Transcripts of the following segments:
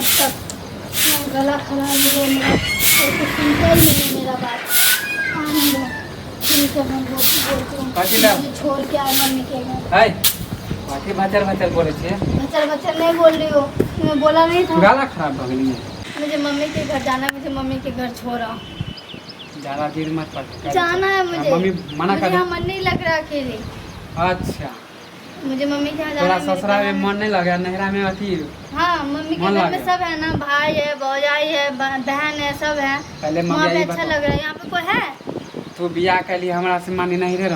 अब तक गला खराब हुआ मेरा, तो कुछ सुनता ही नहीं मेरा बात। ठीक है, मैं बोलती हूँ छोड़ के आए मम्मी के घर। बाकी भचर भचर बोले छे। भचर भचर नहीं बोल रही हो, मैं बोला नहीं था। गला खराब हो गई है। मुझे मम्मी के घर जाना है, मुझे मम्मी के घर छोड़ा। ज्यादा देर मत पड़। जाना है मुझे। मम्मी मना कर। मुझे मन नहीं लग रहा अकेले। अच्छा, मुझे मम्मी के यहाँ थोड़ा जाना है। ससुरा में मन नहीं लगा, नहरा में अथी। हाँ, मम्मी के घर में सब है ना, भाई है, भौजाई है, बहन है, सब है। पहले वहाँ पे अच्छा लग रहा है। यहाँ पे कोई है? तू बियाह के लिए हमरा से मानी नहीं रहे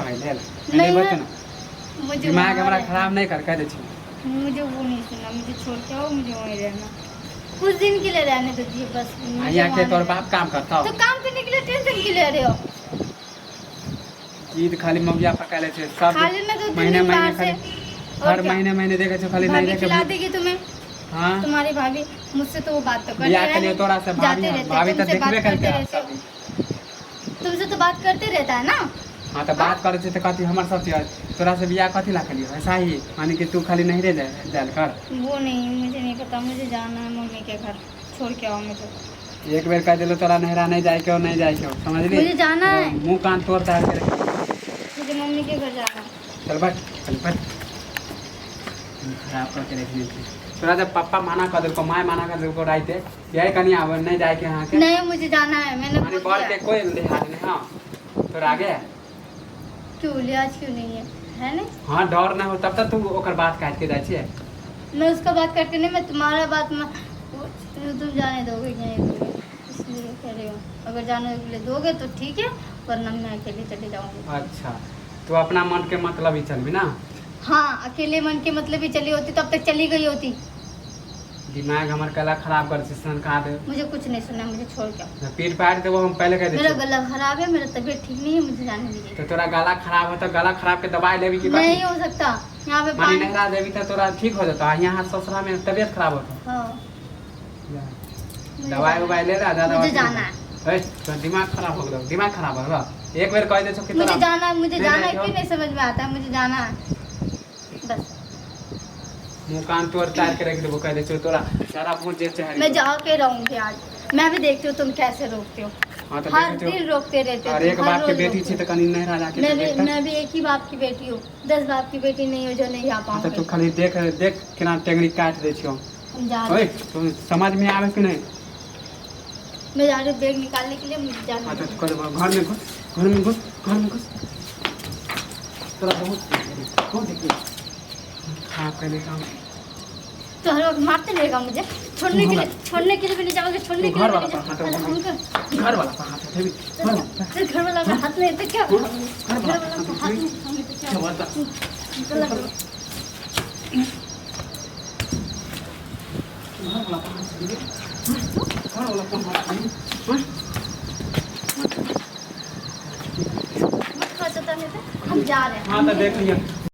नहीं है। मुझे दिमाग हमरा खराब नहीं कर दे छी। मुझे वो नहीं सुना, मुझे छोड़ के आओ, मुझे वहीं रहना। कुछ दिन के लिए रहने दीजिए बस। यहाँ के तोर बाप काम करता हो तो काम करने के लिए टेंशन के ले रहे हो? ईद खाली मौगिया पका ले छे सब। खाली में तो महीने महीने हर महीने देखे छे खाली नहीं देखे। खिला देगी तुम्हें। हां, तुम्हारी भाभी मुझसे तो वो बात तो करती बियाह के लिए तोरा से भाभी तो देखबे करते हैं सब। तुमसे तो बात करते रहता है ना। हां, तो बात करे छे त कथि हमर सब तोरा से बियाह कथि ला के लिए ऐसा ही माने कि तू खाली नहीं रह जाल कर। वो नहीं, मुझे नहीं पता, मुझे जाना है मम्मी के घर। छोड़ के आओ मुझे। एक बेर कह दिलो तोरा नहरा नहीं जाए के नहीं जाए के, समझ ली? मुझे जाना है। मुंह कान तोड़ तार के मुझे मम्मी के घर जाना है। चल बैठ। खराब करके रख ली तोरा। जब पापा माना कर दिल, माय माना कर दिल को राइते यही कनी आव नहीं जाए के। हां के नहीं, मुझे जाना है। मैंने माने बोल बर दिया। के कोई लिहाज नहीं। हां, तोरा आगे क्यों लिहाज क्यों नहीं है नहीं? हां, डर ना हो तब तक तू ओकर बात काट के जाय छे। मैं उसका बात करके नहीं, मैं तुम्हारा बात में तुम जाने दोगे नहीं दोगे, इसलिए कह रही हूँ। अगर जाने के लिए दोगे तो ठीक है, वरना मैं अकेले चले जाऊँगी। अच्छा, तो अपना मन के मतलब ही चलबी ना। हाँ, अकेले मन के मतलब ही चली होती, तब तक चली गई होती। दिमाग हमार गला खराब कर सन का दे। मुझे कुछ नहीं सुनना, मुझे छोड़ के। पीट पाट दे वो हम पहले कह दे। मेरा गला खराब है, मेरा तबीयत ठीक नहीं है, मुझे जाने दीजिए। तो तोरा गला खराब है तो गला खराब के दवाई लेबी की बात नहीं हो सकता। यहाँ पे मानी नहरा देवी तो तोरा ठीक हो जाता। यहाँ ससुरा में तबीयत खराब होता। हाँ, दवाई उवाई ले रहा ज्यादा। मुझे जाना है। तो दिमाग खराब हो गया, दिमाग खराब हो गया। एक बार कह दे कि मुझे जाना है, मुझे जाना है। क्यों नहीं समझ में आता है? मुझे जाना है बस। मुंह कान तोड़ तार के रख देबो, कह दे तोरा सारा पूछ जे चाहे। मैं जाके रहूंगी आज। मैं भी देखती हूँ तुम कैसे रोकते हो। हां, तो हर दिन रोकते रहते हो। और एक बाप के बेटी छे त कनी नहरा जाके। मैं भी एक ही बाप की बेटी हूँ, 10 बाप की बेटी नहीं हो जो नहीं आ पाऊंगी। तो तू खाली देख केना टेंगरी काट दे छियो। हम जा रहे। ओए, तू समझ में आवे कि नहीं? मैं जा रही हूँ बैग निकालने के लिए, मुझे जाना है। अच्छा, तो घर में घुस। तोरा बहुत कौन देखी हां पहले काम तो हर वक्त मारते रहेगा मुझे। छोड़ने के लिए भी नहीं जाओगे। छोड़ने के लिए घर वाला पर हाथ है। घर वाला का हाथ नहीं तो क्या? घर वाला का हाथ नहीं तो क्या? हम जा रहे हैं। हाँ, तो देख लिया।